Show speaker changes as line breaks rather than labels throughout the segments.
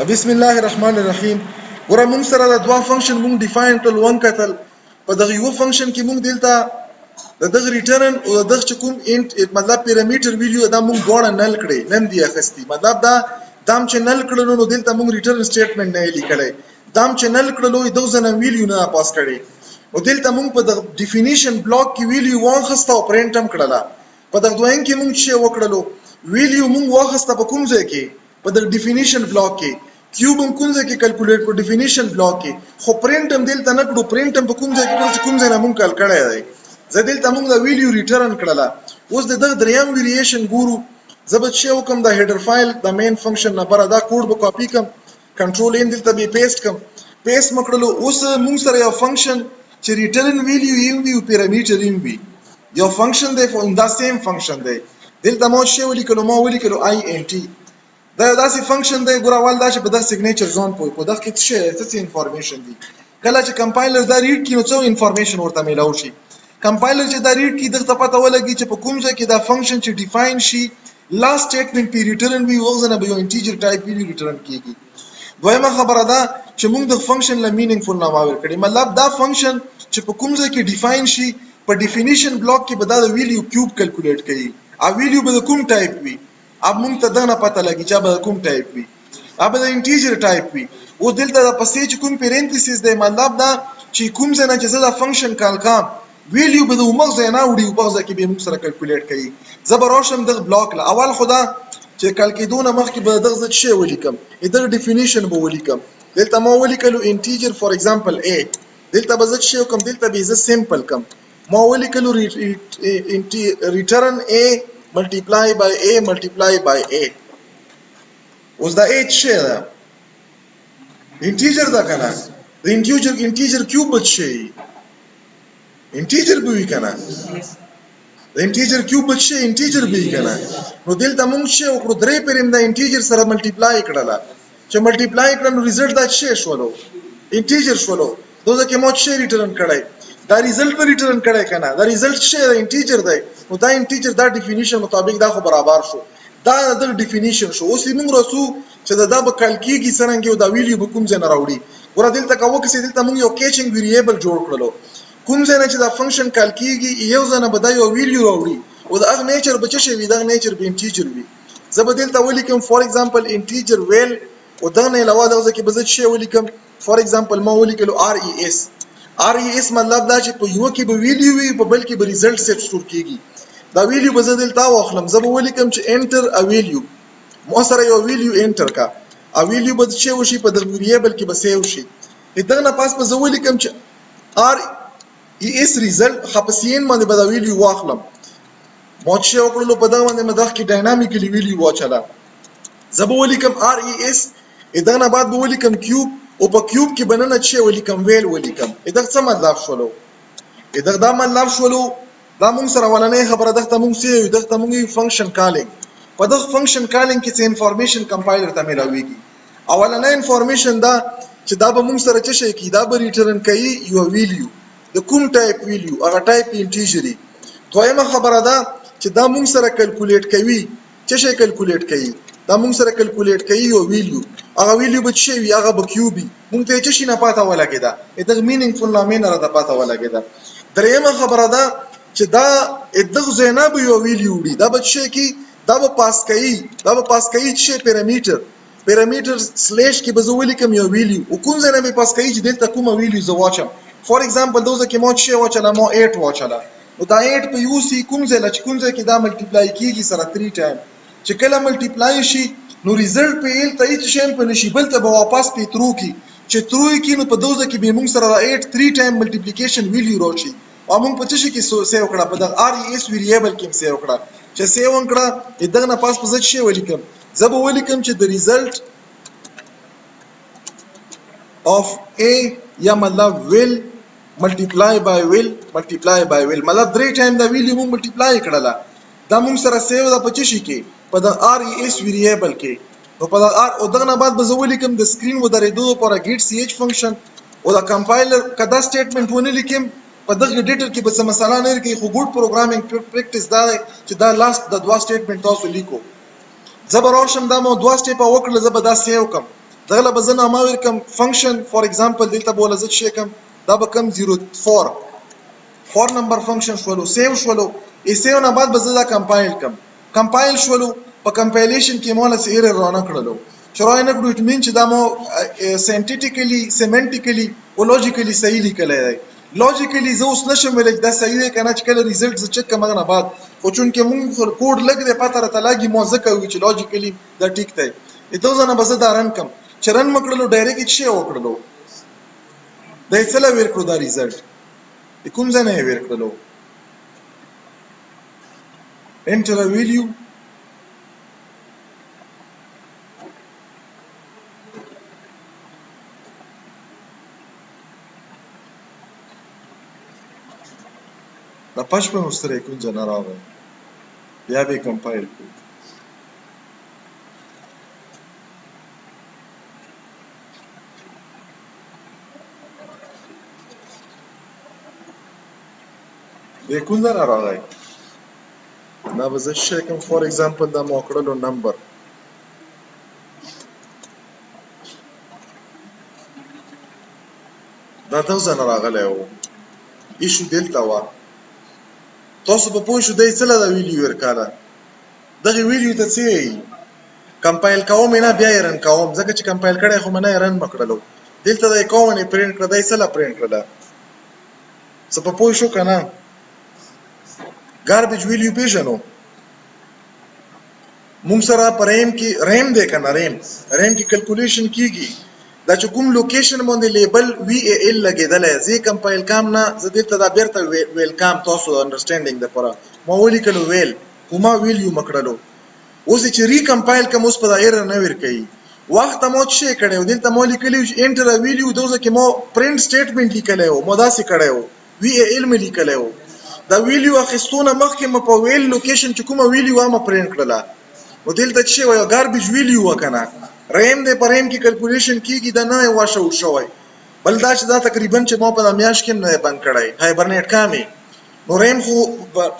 بسم الله الرحمن الرحیم. ګوره موږ سره د دوه فنکشن موږ ډیفاین کړل ون کتل په دغه یو فنکشن کې موږ دلته د دغه ریټرن او دغه چې کوم انټ مطلب پیرامیټر ویلیو دا موږ غواړه نل کړی نن دی اخستی مطلب دا دام چې نل کړلو نو دلته موږ ریټرن سټیټمنټ نه لیکلی دام چې نل کړلو دغه ځنه ویلیو نه پاس کړی او دلته موږ په دغه ډیفینیشن بلاک کې ویلیو واخسته او پرینټ هم کړله په دغه دویم کې موږ چې وکړلو ویلیو موږ واخسته په کوم ځای کې په د ډیفینیشن بلاک کې کیوب هم کوم ځای کې کیلکولیټ کو ډیفینیشن بلاک کې خو پرینټ هم دلته نه کړو پرینټ هم په کوم ځای کې کوم ځای نه مونږ کال کړی دی زه دلته مونږ د ویډیو ریټرن کړله اوس د دغه دریم ویریشن ګورو زه به چې وکم د هیډر فایل د مین فنکشن نه بره دا کوډ به کاپی کم کنټرول ان دلته به پیسټ کم پیسټ مکړلو اوس مونږ سره یو فنکشن چې ریټرن ویلیو یو وی پیرامیټر یو وی یو فنکشن دی فور دا سیم فنکشن دی دلته مو چې ولیکلو آی ان ټی دا داسې فنکشن دی ګوره اول دا چې په دغه سیګنیچر زون په دغه کې څه انفارمیشن دی کله چې کمپایلر دا ریډ کړي نو څو انفارمیشن ورته میلاو شي کمپایلر چې دا ریډ کړي دغه پته ولګي چې په کوم ځای کې دا فنکشن چې ډیفاین شي لاست سټیټمنټ پی ریټرن وی وغځنه به یو انټیجر ټایپ وی ریټرن کیږي دویمه خبره ده چې موږ د فنکشن له مینینګفول نام ورکړي مطلب دا فنکشن چې په کوم ځای کې ډیفاین شي په ډیفینیشن بلاک کې به دا ویلیو کیوب کیلکولیټ کوي او ویلیو به کوم ټایپ وي اب مونږ ته دا نه پته لګي چې به کوم ټایپ وي اب د انټیجر ټایپ وي او دلته د پسې چې کوم پیرنتسیس دی مطلب دا چې کوم ځای نه چې دا فنکشن کال کام ویلیو به د عمر ځای نه وړي په ځای کې به موږ سره کیلکولیټ کوي زبر روشن د بلاک له اول خدا چې کال کې دونه مخکې به دغه شی ولیکم دغه ډیفینیشن به ولیکم دلته ما ولیکلو انټیجر فور ایگزامپل a دلته به ځکه شی کوم دلته به ز سمپل کم ما ولیکلو ریټرن a multiply by a multiply by a اوس دا a څه ده انټیجر دا کنه د انټیجر کیوب څه انټیجر به وی کنه د انټیجر کیوب څه انټیجر به کنه نو دلته موږ څه وکړو درې پریم د انټیجر سره ملټیپلای کړل چې ملټیپلای کړل نو ریزلټ دا څه شولو انټیجر شولو دوزه کې مو څه ریټرن کړای دا ریزلټ به ریټرن کړای کنه دا ریزلټ څه انټیجر دی نو دا انټیجر دا ډیفینیشن مطابق دا خو برابر شو دا د ډیفینیشن شو اوس موږ رسو چې دا به کلکیږي څنګه دا ویلیو به کوم ځای نه راوړي ور دلته کوو کې دلته موږ یو کیچینګ ویریبل جوړ کړلو کوم ځای نه چې دا فنکشن کلکیږي یو ځای نه به دا یو ویلیو راوړي او دا هغه نیچر به څه وي دا نیچر به انټیجر وي زه به دلته ولیکم فور ایگزامپل انټیجر ویل او دا نه علاوه دا ځکه به زه څه ولیکم فور ایگزامپل ما ولیکلو RES مطلب دا چې په یو کې به ویلیو وي په بل کې به ریزلټ سیټ سٹور کیږي دا ویلیو به زه دلته واخلم زه به ولیکم چې انټر ا ویلیو مو سره یو ویلیو انټر کا ا ویلیو به څه وشي په د ویریبل کې به سیو شي دغه نه پاس به زه ولیکم چې RES ریزلټ خپسین باندې به دا ویلیو واخلم مو چې وکړلو په دا باندې مدخ کې ډاینامیکلی ویلیو واچلا زه به ولیکم RES دغه نه بعد به ولیکم کیوب او په کیوب کې بننه چې ولیکم ویل ولیکم دغه څه مطلب شولو دغه دا مطلب شولو دا موږ سره ولنې خبره دغه موږ سي دغه موږ فنکشن کالینګ په دغه فنکشن کالینګ کې څه انفارمیشن کمپایلر ته ملاويږي اولنې انفارمیشن دا چې دا به موږ سره څه شي کې دا به ریټرن کوي یو ویلیو د کوم ټایپ ویلیو هغه ټایپ انټیجری دویمه خبره دا چې دا موږ سره کیلکولیټ کوي څه شي کیلکولیټ کوي دا موږ سره کیلکولیټ کوي یو ویلیو هغه ویلیو به څه وي هغه به کیوبي موږ ته څه شي نه پاته ولګیدا دغه مینینګفول نامې نه راته پاته ولګیدا دریمه خبره ده چې دا دغه زینا به یو ویلیو وړي دا به څه کی دا به پاس کوي چې پیرامیټر سلیش کې به زه ولیکم یو ویلیو او کوم ځای نه به پاس کوي چې دلته کومه ویلیو زه واچم فور ایگزامپل دوزه کې مو څه واچلا مو 8 واچلا او دا 8 په یو سی کوم ځای کې دا ملټیپلای کیږي سره 3 ټایم چې کله ملټیپلای شي نو ریزلټ په ال ته هیڅ شی په نشي بل ته به واپس په ترو کی چې ترو کی نو په دوزه کې به موږ سره 8 3 ټایم ملټیپلیکیشن ویلیو راوچی او موږ په څه شي کې سیو کړه په د RES ویریبل کې سیو کړه چې سیو کړه دغه نه پاس په څه شی ولیکم زه به ولیکم چې د ریزلټ of a یا مطلب will multiply by will مطلب 3 ټایم دا ویلیو موږ ملټیپلای کړله دا موږ سره سیو دا په څه شي کې په د RES ویریبل کې نو په د او دغه نه بعد به زه ولیکم د سکرین و درېدو لپاره get ch فنکشن او دا کمپایلر کدا سټیټمنټ ونه لیکم په دغه ډیټر کې به څه مسله نه لري خو ګډ پروګرامینګ پریکټیس دا چې دا لاست د دوه سټیټمنټ تاسو لیکو زبر روشن دا مو دوه سټیپ وکړل زبر دا سیو کم دغه له به زه نامه ورکم فنکشن فار ایگزامپل دلته به وله زه څه کم دا به کم 4 نمبر فنکشن شولو سیو شولو ای سیو نه بعد به زه دا کمپایل کم کمپایل شولو په کمپایلیشن کې مولا سه ایرر رانه کړلو چرای نه کړو اټ مین چې دا مو ساينټیفیکلی سیمنټیکلی او لوجیکلی صحیح لیکلی دی لوجیکلی زه اوس نشم ویلی دا صحیح دی کنه چې کله ریزلټ زه چک کوم نه بعد خو چون کې مونږ کوډ لګ دی پته راته لاګي مو ځکه وی چې لوجیکلی دا ټیک دی اته ځنه بس دا رن کم چرن مکړلو ډایرکټ شی وکړلو دا څه ور کړو دا ریزلټ کوم ځای نه ور کړلو enter a value دا پښ په مستری کوم ځای نه راغی بیا به کمپایل کړو د کوم ځای راغی دا به زه شی کوم فار ایگزامپل دا مو کړلو نمبر دا تاسو نه راغلی و ایشو دلته وا تاسو په پوه شو دی څه له ویلیو ورکاله دغه ویلیو ته څه کمپایل کوم نه بیا یې رن کوم ځکه چې کمپایل کړی خو منه یې رن مکړلو دلته د کوم نه پرینټ کړ دی څه لا پرینټ کړل څه په پوه شو کنه garbage value پیژنو موږ سره پریم کې ریم دی کنه ریم کې کیلکولیشن کیږي دا چې کوم لوکیشن باندې لیبل وی ای ال لګیدل زی کمپایل کام نه زه دلته دا بیرته ویلکم تاسو انډرستانډینګ د پره ما ولي کلو ویل کومه ویلیو مکړلو اوس چې ری کمپایل کوم اوس په دایره نه ور کوي وخت مو چې کړو دلته مو لیکلو انټر ویلیو دوزه کې مو پرینټ سټیټمنټ لیکلو مو داسې کړو وی ای ال مې لیکلو دا ویلیو اخستونه مخکې م په ویل لوکیشن چې کومه ویلیو ما پرینټ کړله او دلته چې وایو ګاربیج ویلیو وکنه ریم دې پریم کې کیلکولیشن کیږي دا نه واشه شوی بل دا چې دا تقریبا چې ما په میاش کې نه بند کړای هایبرنیټ کامي نو ریم خو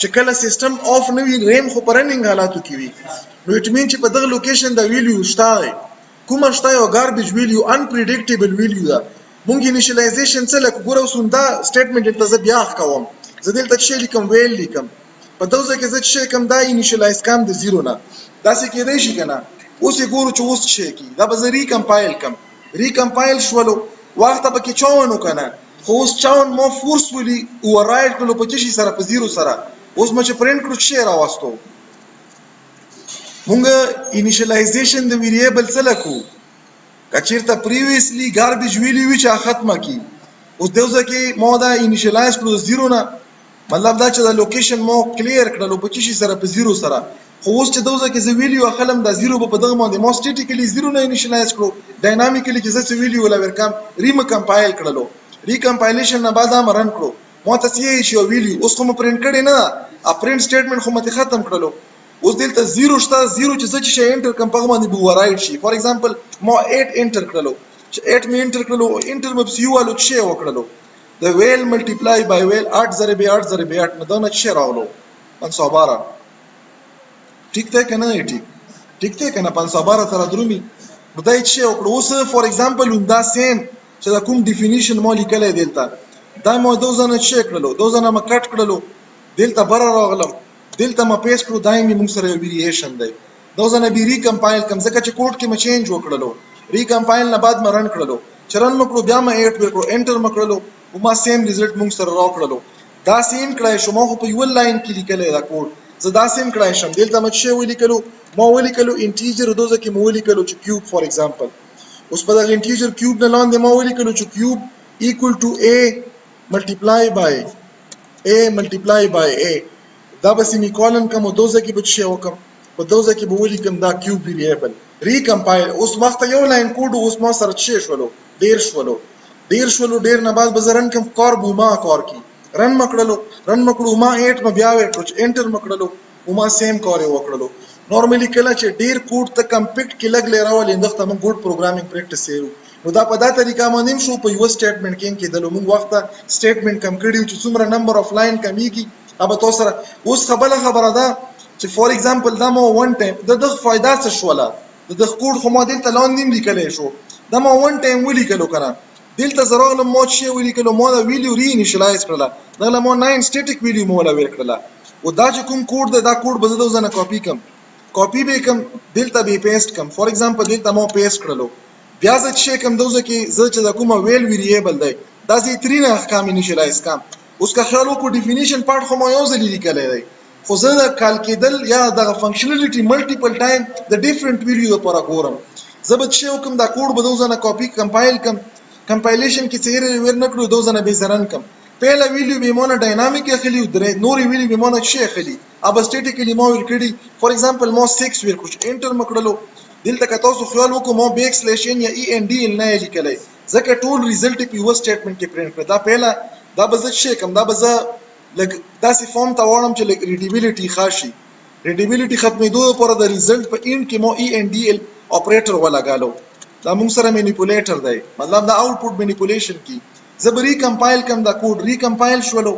چې کله سیستم اف نه وي ریم خو پرننګ حالاتو کې وي نو اټ مین چې په دغه لوکیشن دا ویلیو شته کومه شته یو ګاربیج ویلیو ان پریډکټیبل ویلیو دا مونږ انیشلایزیشن څه لکه ګورو سوندا سټیټمنټ ته زه بیا کوم زه دلته چې لیکم ویل لیکم په دوزه کې زه چې کوم دا انیشلایز کم د زیرو نه داسې کېدای شي کنه اوس یې ګورو چې اوس څه کی دا به زه ریکمپایل کم ریکمپایل شولو وخت په کې چاونو کنه خو اوس چاون مو فورسفولي اوورراید کړو په چې سره په زیرو سره اوس مچ پرینټ کړو چې راوستو مونږ انیشلایزیشن د ویریبل څه لکو کچیرته پریویسلی ګاربیج ویلیو چې ختمه کی اوس دوزه کې مو دا انیشلایز کړو زیرو نه مطلب دا چې دا لوکیشن مو کلیر کړلو په چې سره په زیرو سره خو اوس چې دوزه کې زه ویلیو اخلم دا زیرو په دغه باندې مو سټیټیکلی زیرو نه انیشلایز کړو ډاینامیکلی چې زه ویلیو ولا ورکم ریم کمپایل کړلو ریکمپایلیشن نه بعد هم رن کړو مو ته یې شو ویلیو اوس کوم پرینټ کړي نه ا پرینټ سټیټمنټ خو مته ختم کړلو اوس دلته زیرو شته زیرو چې زه چې انټر کم په باندې بو ورایټ شي فار ایگزامپل مو 8 انټر کړلو چې 8 می انټر کړلو انټر مې یو والو چې وکړلو د ویل ملټیپلای بای ویل 8 ضرب 8 ضرب 8 نه دونه چې راولو 512 ٹھیک ته کنه ٹھیک ته کنه 512 تر درومي بدای چې وکړو اوس فار ایگزامپل دا سیم چې دا کوم ډیفینیشن مو لیکل دلته دا مو دوزنه چې کړلو دوزنه ما کټ کړلو دلته بر راغلم دلته ما پیس کړو دایمي موږ سره ویریشن دی دوزنه به ریکمپایل کم ځکه چې کوډ کې ما چینج وکړلو ریکمپایل نه بعد ما رن کړلو چرن مکړو بیا ما 8 وکړو انټر مکړلو او ما سیم ریزلټ موږ سره راکړلو دا سیم کړای شو ما په یو لاین کې لیکل دا کوډ زه دا سیم کړای شم دلته ما چې ولیکلو ما ولیکلو انټیجر دوزه کې ما ولیکلو چې کیوب فار ایگزامپل اوس په دغه انټیجر کیوب نه لاندې ما ولیکلو چې کیوب ایکوال ټو a ملټیپلای بای a دا به سیمی کولن کوم دوزه کې به چې وکم په دوزه کې به ولیکم دا کیوب ویریبل ریکمپایل اوس وخت یو لاین کوډ اوس ما سره چې شولو ډیر شولو ډیر نه بعد بزرن کوم کار بو ما کار کی رن مکړو ما 8 ما بیا ورکړو انټر مکړلو او ما سیم کار وکړلو نورمالي کله چې ډیر کوډ ته کمپیټ کې لګ لراول اندخته موږ ګډ پروګرامینګ پریکټیس یو نو دا په دا طریقه باندې شو په یو سټیټمنټ کې کېدل موږ وخت سټیټمنټ کم کړیو چې څومره نمبر اف لاین کمیږي اب تاسو سره اوس خبره ده چې فار ایگزامپل دا مو 1 ټایم د فائدہ څه شولا د کوډ خو ما دلته لاندې لیکلې شو دا ما ون ټایم ولیکلو کنه دلته زه راغلم ما چې ولیکلو ما دا ویډیو ری انیشلایز کړله دغه ما 9 سټیټیک ویډیو مولا ویل کړله او دا چې کوم کوډ دی دا کوډ به زه د ځنه کاپی به کم دلته به پیسټ کم فور ایگزامپل دلته ما پیسټ کړلو بیا زه چې کوم دوزه کې زه چې دا کومه ویل ویریبل دی دا زه ترې نه احکام انیشلایز کم اوس که خیال وکړو ډیفینیشن پارت خو ما یو ځل لیکلی دی خو زه د کال کېدل یا د فنکشنالټي ملټیپل ټایم د ډیفرنٹ ویډیو لپاره ګورم زه به چې وکم دا کوډ به دوزنه کاپی کمپایل کم کمپایلیشن کې څه ور نه کړو دوزنه به زرن کم پهلا ویډیو به مونږ ډاینامیک اخلي او درې نورې ویډیو به مونږ شي اخلي اب سټیټیکلی مو ور کړی فور ایگزامپل مو 6 ور کړو انټر مکړلو دلته که تاسو خیال وکړو مو بیک سلیش ان یا ای ان ډی ال نه لیکلای ځکه ټول ریزلټ په یو سټیټمنټ کې پرینټ کړ دا پهلا دا به څه کوم دا به لګ داسې فارم ته وړم چې لګ ریډیبিলিټي خاصي ریډیبিলিټي ختمېدو لپاره د ریزلټ په اینډ کې مو ای ان ډی ال اپریټر ولګالو دا موږ سره مینیپولیټر دی مطلب دا آوټپوټ مینیپولیشن کی زه به ریکمپایل کم دا کوډ ریکمپایل شولو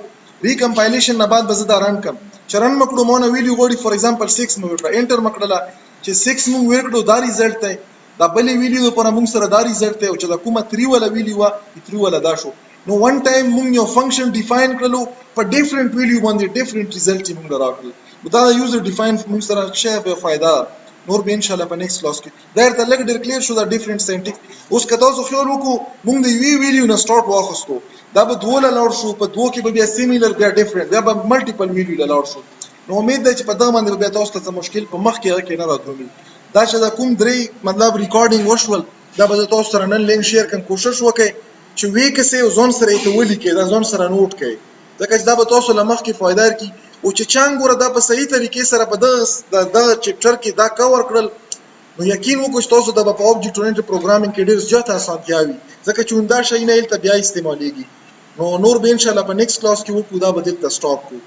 ریکمپایلیشن نه بعد به زه دا رن کم چرن مکړو مونږ ویډیو غوړي فور ایگزامپل 6 مو ورکړه انټر مکړه چې 6 مو ورکړو دا ریزلټ دی دا بلې ویډیو لپاره موږ سره دا ریزلټ دی او چې دا کومه 3 ولا ویډیو وا 3 ولا دا شو نو ون ټایم موږ یو فنکشن ډیفاین کړلو په ډیفرنٹ ویډیو باندې ډیفرنٹ ریزلټ موږ راکړل دا یوزر ډیفاین موږ سره څه به فائدہ نور به ان شاء الله په نیکست کلاس کې دا ته لګ ډیر کلیر شو دا ډیفرنٹ ساينټیک اوس که تاسو خیال وکړو موږ د وی ویډیو نه سٹارټ واخستو دا به دوه لور شو په دوه کې به بیا سیمیلر بیا ډیفرنٹ بیا به ملټیپل ویډیو لور شو نو امید ده چې په دا باندې بیا تاسو ته مشکل په مخ کې نه راځي دا چې دا کوم درې مطلب ریکارډینګ وشول دا به تاسو سره نن لینک شیر کوم کوشش وکړئ چې وی کسه ځون سره ته ولیکئ دا ځون سره نوٹ کړئ ځکه چې دا به تاسو لمخ کې فائدہ ورکړي او چې څنګه دا په صحیح طریقې سره په دا چپټر کې دا کور کړل نو یقین وکړئ چې تاسو د په اوبجیکټ اورینټډ پروګرامینګ کې ډېر زیات اسانتیا وي ځکه چې دا شی نه الته بیا استعمالېږي نو نور به ان شاء الله په نیکست کلاس کې وکړو دا به دلته سټاپ کوو